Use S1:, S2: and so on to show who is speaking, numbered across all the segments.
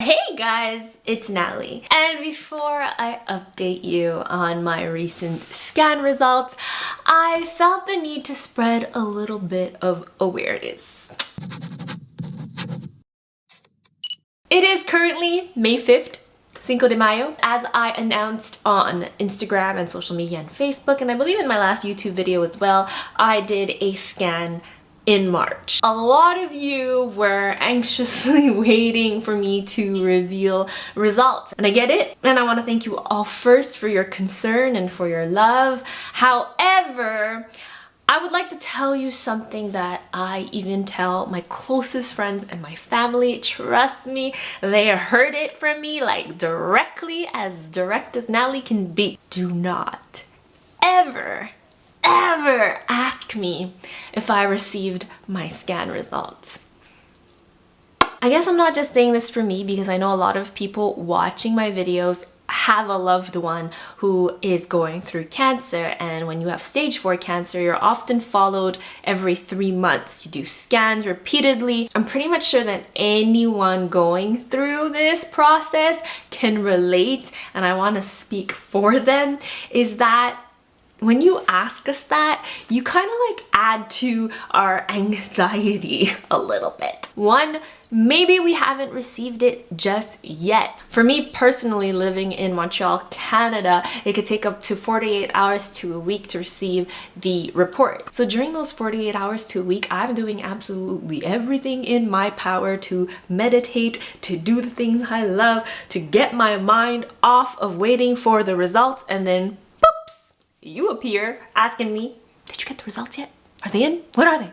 S1: Hey guys, it's Nalie. And before I update you on my recent scan results, I felt the need to spread a little bit of awareness. It is currently May 5th, Cinco de Mayo. As I announced on Instagram and social media and Facebook, and I believe in my last YouTube video as well, I did a scan in March. A lot of you were anxiously waiting for me to reveal results, and I get it, and I want to thank you all first for your concern and for your love. However, I would like to tell you something that I even tell my closest friends and my family. Trust me, they heard it from me, like directly, as direct as Nalie can be. Do not ever ask me if I received my scan results. I guess I'm not just saying this for me, because I know a lot of people watching my videos have a loved one who is going through cancer, and when you have stage 4 cancer, you're often followed every 3 months. You do scans repeatedly. I'm pretty much sure that anyone going through this process can relate, and I want to speak for them, is that when you ask us that, you kind of like add to our anxiety a little bit. One, maybe we haven't received it just yet. For me personally, living in Montreal, Canada, it could take up to 48 hours to a week to receive the report. So during those 48 hours to a week, I'm doing absolutely everything in my power to meditate, to do the things I love, to get my mind off of waiting for the results, and then you appear asking me, did you get the results yet? Are they in? What are they?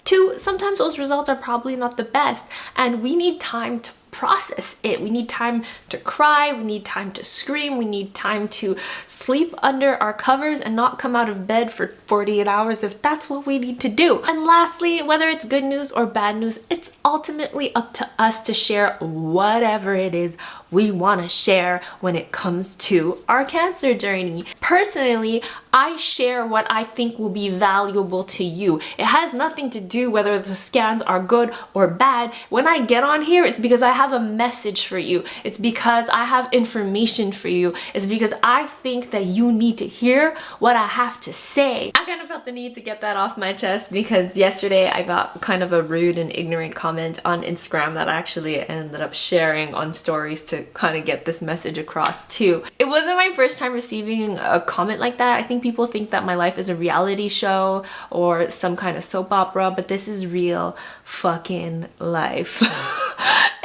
S1: 2, sometimes those results are probably not the best, and we need time to process it. We need time to cry, we need time to scream, we need time to sleep under our covers and not come out of bed for 48 hours if that's what we need to do. And lastly, whether it's good news or bad news, it's ultimately up to us to share whatever it is we want to share when it comes to our cancer journey. Personally, I share what I think will be valuable to you. It has nothing to do whether the scans are good or bad. When I get on here, it's because I have a message for you. It's because I have information for you. It's because I think that you need to hear what I have to say. I kind of felt the need to get that off my chest because yesterday I got kind of a rude and ignorant comment on Instagram that I actually ended up sharing on stories to kind of get this message across too. It wasn't my first time receiving a comment like that. I think people think that my life is a reality show or some kind of soap opera, but this is real fucking life.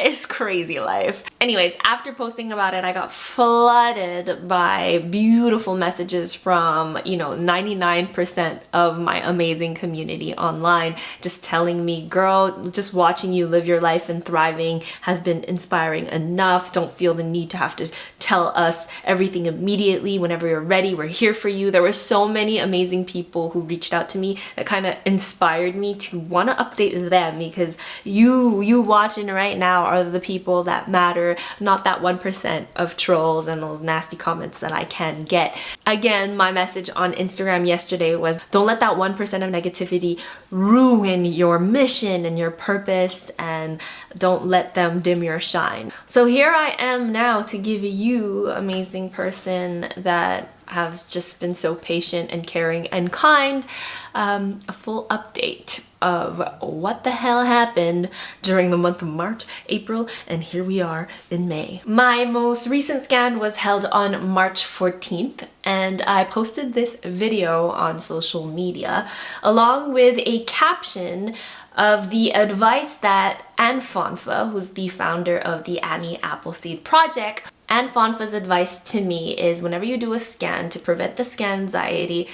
S1: It's crazy life. Anyways, after posting about it, I got flooded by beautiful messages from, 99% of my amazing community online, just telling me, girl, just watching you live your life and thriving has been inspiring enough. Don't feel the need to have to tell us everything immediately. Whenever you're ready, we're here for you. There were so many amazing people who reached out to me that kind of inspired me to want to update them, because you watching right now are the people that matter, not that 1% of trolls and those nasty comments that I can get. Again, my message on Instagram yesterday was, don't let that 1% of negativity ruin your mission and your purpose, and don't let them dim your shine. So here I am now to give you, amazing person that have just been so patient and caring and kind, a full update of what the hell happened during the month of March, April, and here we are in May. My most recent scan was held on March 14th, and I posted this video on social media along with a caption of the advice that Anne Fonfa, who's the founder of the Annie Appleseed Project, Anne Fonfa's advice to me is, whenever you do a scan, to prevent the scan anxiety,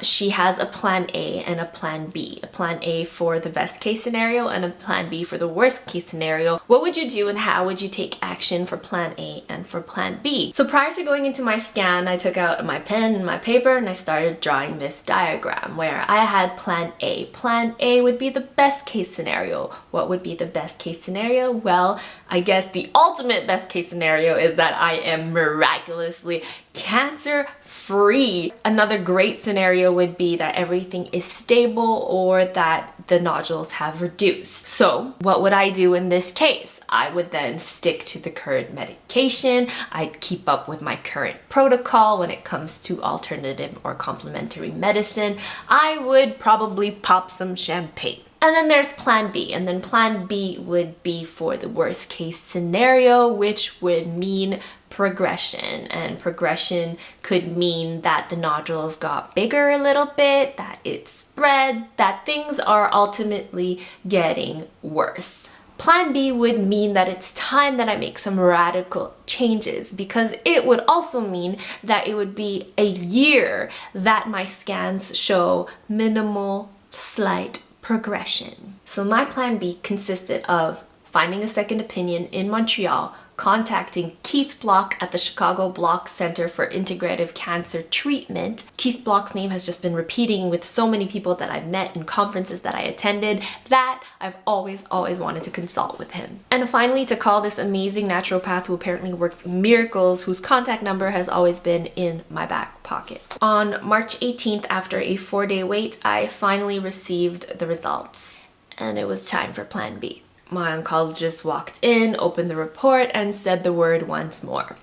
S1: she has a plan A and a plan B. A plan A for the best case scenario and a plan B for the worst case scenario. What would you do and how would you take action for plan A and for plan B? So prior to going into my scan, I took out my pen and my paper and I started drawing this diagram where I had plan A. Plan A would be the best case scenario. What would be the best case scenario? Well, I guess the ultimate best case scenario is that I am miraculously cancer-free. Another great scenario would be that everything is stable or that the nodules have reduced. So what would I do in this case? I would then stick to the current medication. I'd keep up with my current protocol when it comes to alternative or complementary medicine. I would probably pop some champagne. And then there's plan B, and then plan B would be for the worst case scenario, which would mean progression. And progression could mean that the nodules got bigger a little bit, that it spread, that things are ultimately getting worse. Plan B would mean that it's time that I make some radical changes, because it would also mean that it would be a year that my scans show minimal, slight progression. So my plan B consisted of finding a second opinion in Montreal, contacting Keith Block at the Chicago Block Center for Integrative Cancer Treatment. Keith Block's name has just been repeating with so many people that I've met in conferences that I attended that I've always wanted to consult with him. And finally, to call this amazing naturopath who apparently works miracles, whose contact number has always been in my back pocket. On March 18th, after a 4-day wait, I finally received the results, and it was time for plan B. My oncologist walked in, opened the report, and said the word once more: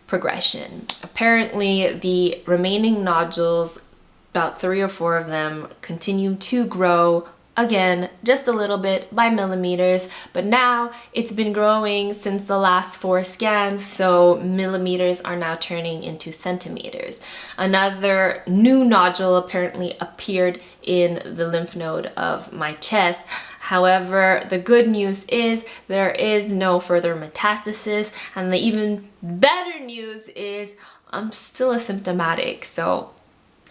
S1: progression. Apparently, the remaining nodules, about 3 or 4 of them, continue to grow again, just a little bit by millimeters, but now it's been growing since the last 4 scans, so millimeters are now turning into centimeters. Another new nodule apparently appeared in the lymph node of my chest. However, the good news is there is no further metastasis, and the even better news is I'm still asymptomatic, so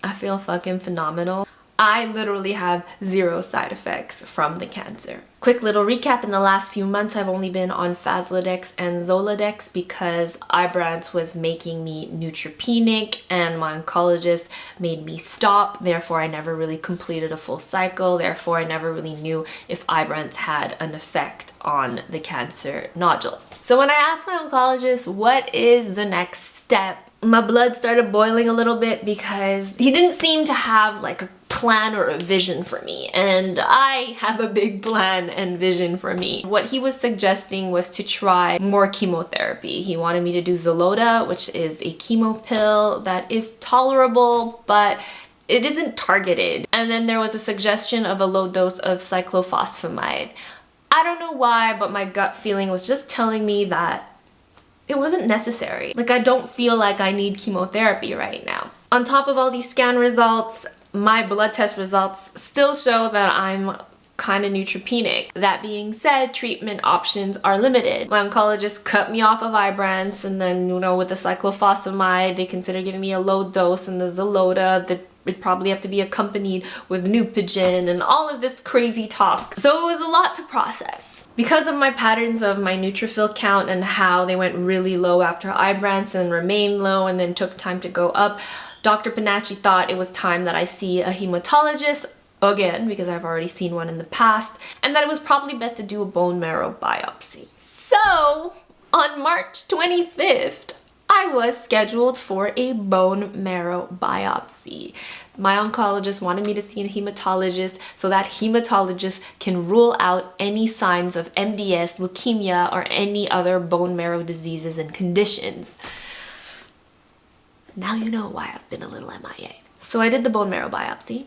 S1: I feel fucking phenomenal. I literally have 0 side effects from the cancer. Quick little recap: in the last few months, I've only been on Faslodex and Zoladex because Ibrance was making me neutropenic and my oncologist made me stop. Therefore, I never really completed a full cycle. Therefore, I never really knew if Ibrance had an effect on the cancer nodules. So when I asked my oncologist what is the next step, my blood started boiling a little bit because he didn't seem to have like a plan or a vision for me, and I have a big plan and vision for me. What he was suggesting was to try more chemotherapy. He wanted me to do Xeloda, which is a chemo pill that is tolerable, but it isn't targeted. And then there was a suggestion of a low dose of cyclophosphamide. I don't know why, but my gut feeling was just telling me that it wasn't necessary. Like, I don't feel like I need chemotherapy right now. On top of all these scan results, my blood test results still show that I'm kind of neutropenic. That being said, treatment options are limited. My oncologist cut me off of Ibrance, and then, you know, with the cyclophosphamide, they consider giving me a low dose, and the Xeloda, it'd probably have to be accompanied with Neupogen and all of this crazy talk. So it was a lot to process. Because of my patterns of my neutrophil count and how they went really low after Ibrance and remained low and then took time to go up, Dr. Panacci thought it was time that I see a hematologist again, because I've already seen one in the past, and that it was probably best to do a bone marrow biopsy. So on March 25th, I was scheduled for a bone marrow biopsy. My oncologist wanted me to see a hematologist so that hematologist can rule out any signs of MDS, leukemia, or any other bone marrow diseases and conditions. Now you know why I've been a little MIA. So I did the bone marrow biopsy.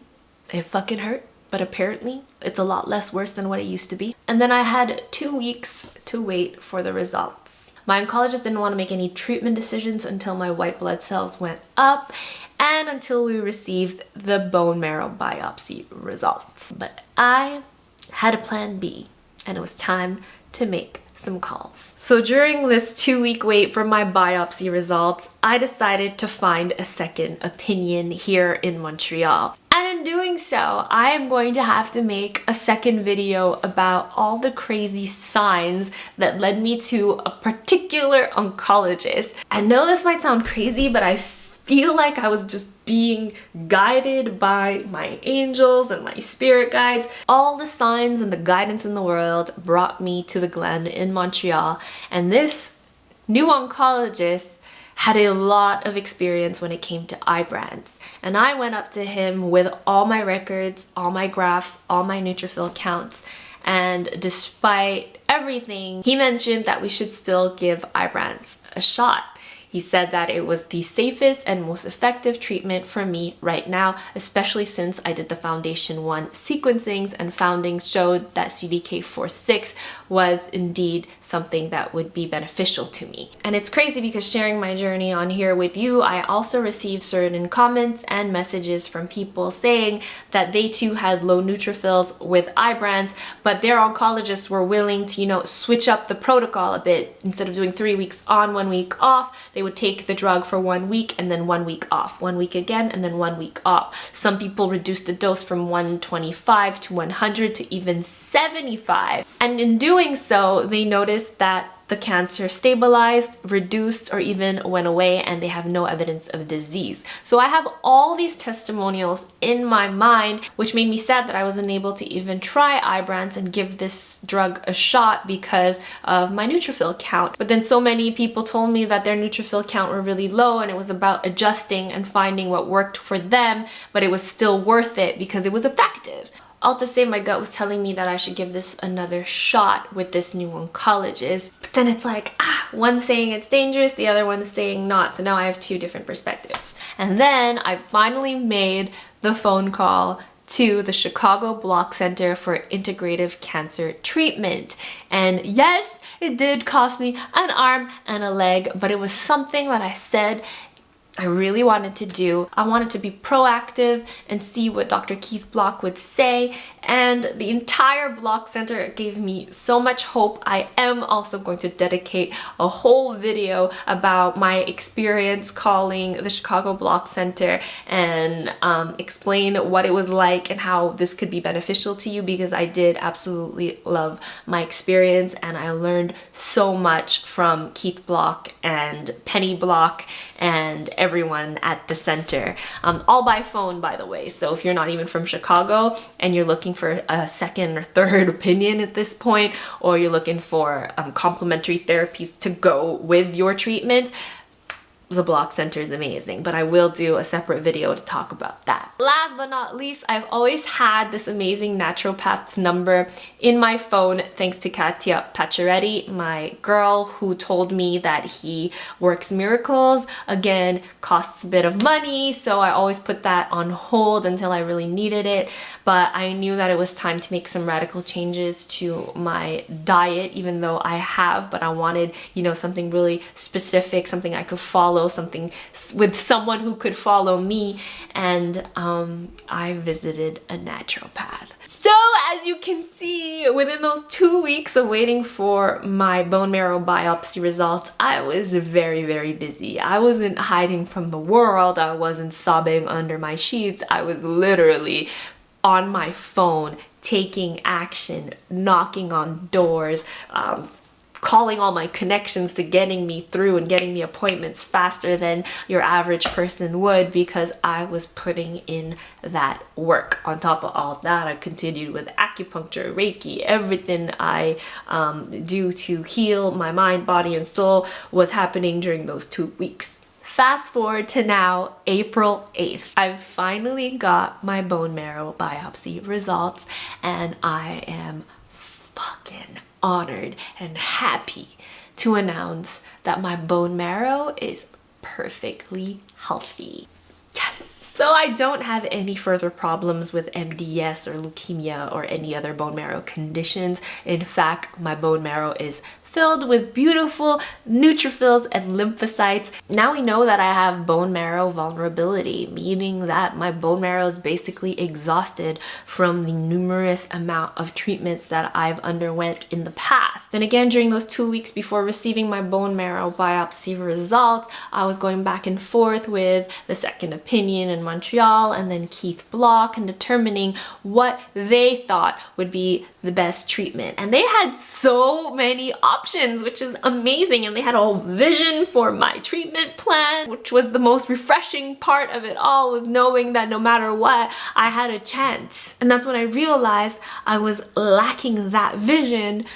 S1: It fucking hurt, but apparently it's a lot less worse than what it used to be. And then I had 2 weeks to wait for the results. My oncologist didn't want to make any treatment decisions until my white blood cells went up and until we received the bone marrow biopsy results. But I had a plan B, and it was time to make some calls. So during this 2-week wait for my biopsy results, I decided to find a second opinion here in Montreal. And in doing so, I am going to have to make a second video about all the crazy signs that led me to a particular oncologist. I know this might sound crazy, but I feel like I was just being guided by my angels and my spirit guides. All the signs and the guidance in the world brought me to the Glen in Montreal, and this new oncologist had a lot of experience when it came to eye brands. And I went up to him with all my records, all my graphs, all my neutrophil counts. And despite everything, he mentioned that we should still give eye brands a shot. He said that it was the safest and most effective treatment for me right now, especially since I did the Foundation 1 sequencings and findings showed that CDK4/6 was indeed something that would be beneficial to me. And it's crazy because sharing my journey on here with you, I also received certain comments and messages from people saying that they too had low neutrophils with eye brands, but their oncologists were willing to, switch up the protocol a bit. Instead of doing 3 weeks on, 1 week off, they would take the drug for 1 week and then 1 week off, 1 week again, and then 1 week off. Some people reduced the dose from 125 to 100 to even 75. And in doing so, they noticed that the cancer stabilized, reduced, or even went away, and they have no evidence of disease. So I have all these testimonials in my mind, which made me sad that I wasn't able to even try eye brands and give this drug a shot because of my neutrophil count. But then so many people told me that their neutrophil count were really low, and it was about adjusting and finding what worked for them, but it was still worth it because it was effective. All to say, my gut was telling me that I should give this another shot with this new oncologist. But then it's like, one's saying it's dangerous, the other one's saying not. So now I have two different perspectives. And then I finally made the phone call to the Chicago Block Center for Integrative Cancer Treatment. And yes, it did cost me an arm and a leg, but it was something that I said I really wanted to do. I wanted to be proactive and see what Dr. Keith Block would say, and the entire Block Center gave me so much hope. I am also going to dedicate a whole video about my experience calling the Chicago Block Center and explain what it was like and how this could be beneficial to you, because I did absolutely love my experience and I learned so much from Keith Block and Penny Block and everyone at the center, all by phone, by the way. So if you're not even from Chicago and you're looking for a second or third opinion at this point, or you're looking for complementary therapies to go with your treatment, the Block Center is amazing, but I will do a separate video to talk about that. Last but not least, I've always had this amazing naturopath's number in my phone thanks to Katia Pacioretty, my girl, who told me that he works miracles. Again, costs a bit of money, so I always put that on hold until I really needed it. But I knew that it was time to make some radical changes to my diet, even though I have, but I wanted, something really specific, something I could follow, something with someone who could follow me. And I visited a naturopath. So as you can see, within those 2 weeks of waiting for my bone marrow biopsy results, I was very, very busy. I wasn't hiding from the world. I wasn't sobbing under my sheets. I was literally on my phone, taking action, knocking on doors, calling all my connections to getting me through and getting the appointments faster than your average person would, because I was putting in that work. On top of all that, I continued with acupuncture, Reiki, everything I do to heal my mind, body, and soul was happening during those 2 weeks. Fast forward to now, April 8th. I've finally got my bone marrow biopsy results, and I am fucking honored and happy to announce that my bone marrow is perfectly healthy. Yes! So I don't have any further problems with MDS or leukemia or any other bone marrow conditions. In fact, my bone marrow is filled with beautiful neutrophils and lymphocytes. Now we know that I have bone marrow vulnerability, meaning that my bone marrow is basically exhausted from the numerous amount of treatments that I've underwent in the past. Then again, during those 2 weeks before receiving my bone marrow biopsy results, I was going back and forth with the second opinion in Montreal and then Keith Block and determining what they thought would be the best treatment. And they had so many options, which is amazing. And they had a whole vision for my treatment plan, which was the most refreshing part of it all, was knowing that no matter what, I had a chance. And that's when I realized I was lacking that vision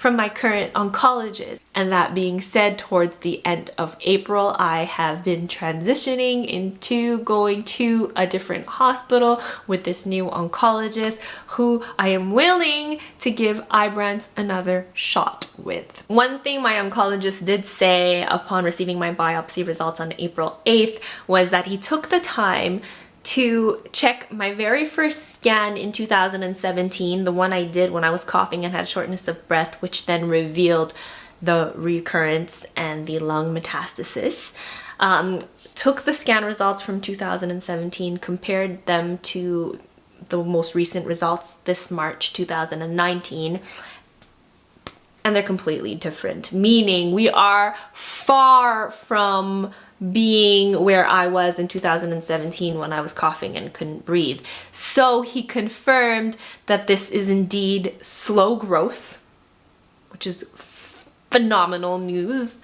S1: from my current oncologist. And that being said, towards the end of April, I have been transitioning into going to a different hospital with this new oncologist who I am willing to give Ibrance another shot with. One thing my oncologist did say upon receiving my biopsy results on April 8th was that he took the time to check my very first scan in 2017, the one I did when I was coughing and had shortness of breath, which then revealed the recurrence and the lung metastasis. Took the scan results from 2017, compared them to the most recent results this March 2019, and they're completely different, meaning we are far from being where I was in 2017 when I was coughing and couldn't breathe. So he confirmed that this is indeed slow growth, which is phenomenal news.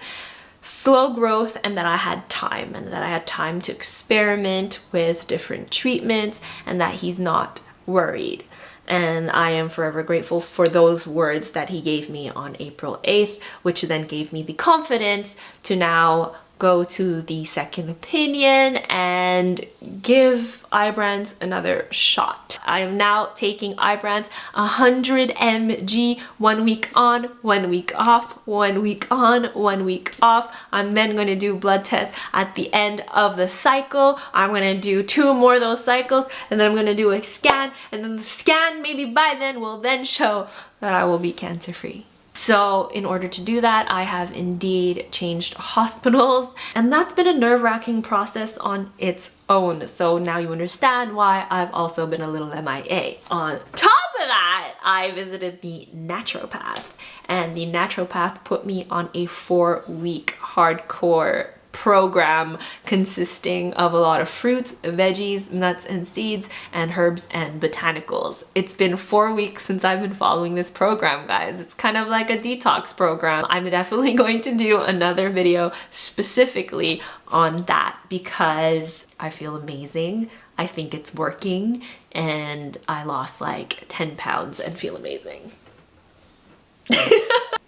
S1: Slow growth, and that I had time, and that I had time to experiment with different treatments, and that he's not worried. And I am forever grateful for those words that he gave me on April 8th, which then gave me the confidence to now go to the second opinion and give Ibrance another shot. I am now taking Ibrance 100 mg 1 week on, 1 week off, 1 week on, 1 week off. I'm then going to do blood tests at the end of the cycle. I'm going to do 2 more of those cycles, and then I'm going to do a scan, and then the scan maybe by then will then show that I will be cancer free. So in order to do that, I have indeed changed hospitals, and that's been a nerve-wracking process on its own. So now you understand why I've also been a little MIA. On top of that, I visited the naturopath, and the naturopath put me on a 4-week hardcore program consisting of a lot of fruits, veggies, nuts and seeds, and herbs and botanicals. It's been 4 weeks since I've been following this program, guys. It's kind of like a detox program. I'm definitely going to do another video specifically on that because I feel amazing. I think it's working, and I lost like 10 pounds and feel amazing.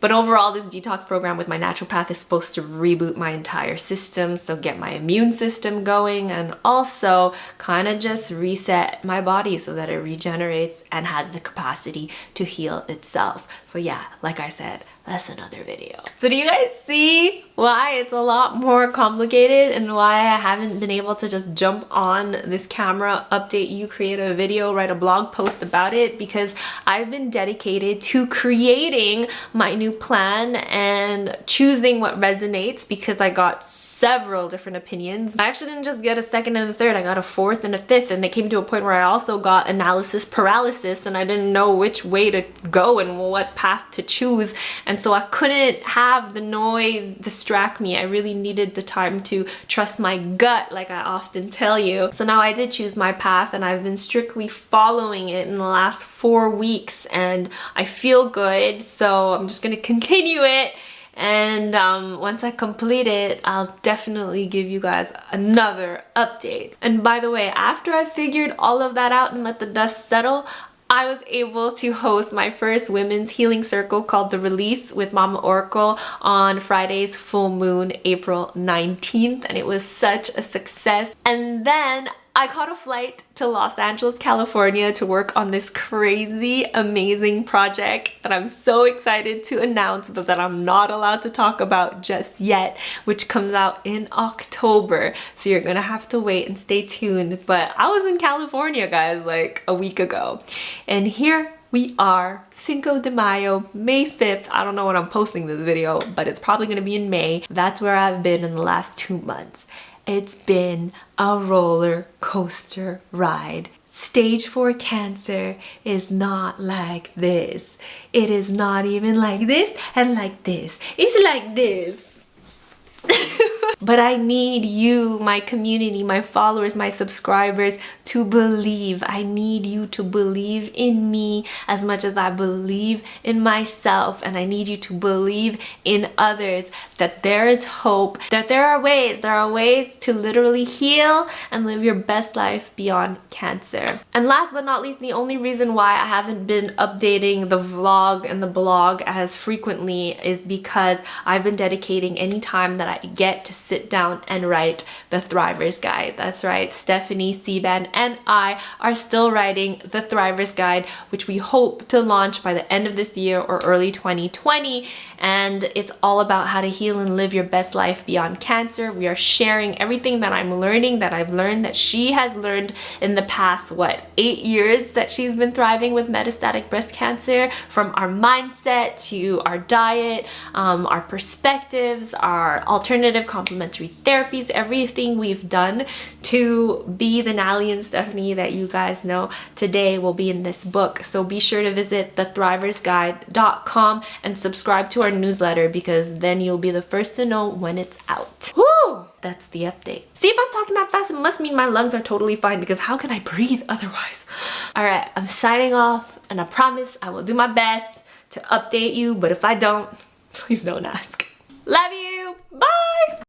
S1: But overall, this detox program with my naturopath is supposed to reboot my entire system, so get my immune system going, and also kind of just reset my body so that it regenerates and has the capacity to heal itself. So yeah, like I said, that's another video. So do you guys see why it's a lot more complicated and why I haven't been able to just jump on this camera, update you, create a video, write a blog post about it? Because I've been dedicated to creating my new plan and choosing what resonates, because I got several different opinions. I actually didn't just get a second and a third, I got a fourth and a fifth, and it came to a point where I also got analysis paralysis, and I didn't know which way to go and what path to choose. And so I couldn't have the noise distract me. I really needed the time to trust my gut, like I often tell you. So now I did choose my path, and I've been strictly following it in the last 4 weeks, and I feel good, so I'm just gonna continue it. And once I complete it, I'll definitely give you guys another update. And by the way, after I figured all of that out and let the dust settle, I was able to host my first women's healing circle called The Release with Mama Oracle on Friday's full moon, April 19th, and it was such a success. And then I caught a flight to Los Angeles, California to work on this crazy, amazing project that I'm so excited to announce, but that I'm not allowed to talk about just yet, which comes out in October. So you're gonna have to wait and stay tuned. But I was in California, guys, like a week ago. And here we are, Cinco de Mayo, May 5th. I don't know when I'm posting this video, but it's probably gonna be in May. That's where I've been in the last 2 months. It's been a roller coaster ride. Stage 4 cancer is not like this. It is not even like this and like this. It's like this. But I need you, my community, my followers, my subscribers to believe. I need you to believe in me as much as I believe in myself. And I need you to believe in others that there is hope, that there are ways to literally heal and live your best life beyond cancer. And last but not least, the only reason why I haven't been updating the vlog and the blog as frequently is because I've been dedicating any time that I get to sit down and write the Thriver's Guide. That's right, Stephanie Seaban and I are still writing the Thriver's Guide, which we hope to launch by the end of this year or early 2020. And it's all about how to heal and live your best life beyond cancer. We are sharing everything that I'm learning, that I've learned, that she has learned in the past, 8 years that she's been thriving with metastatic breast cancer, from our mindset to our diet, our perspectives, our alternative complementary therapies, everything we've done to be the Nalie and Stephanie that you guys know today will be in this book. So be sure to visit thethriversguide.com and subscribe to our newsletter, because then you'll be the first to know when it's out. Woo! That's the update. See, if I'm talking that fast, it must mean my lungs are totally fine, because how can I breathe otherwise? All right, I'm signing off, and I promise I will do my best to update you, but if I don't, please don't ask. Love you. Bye.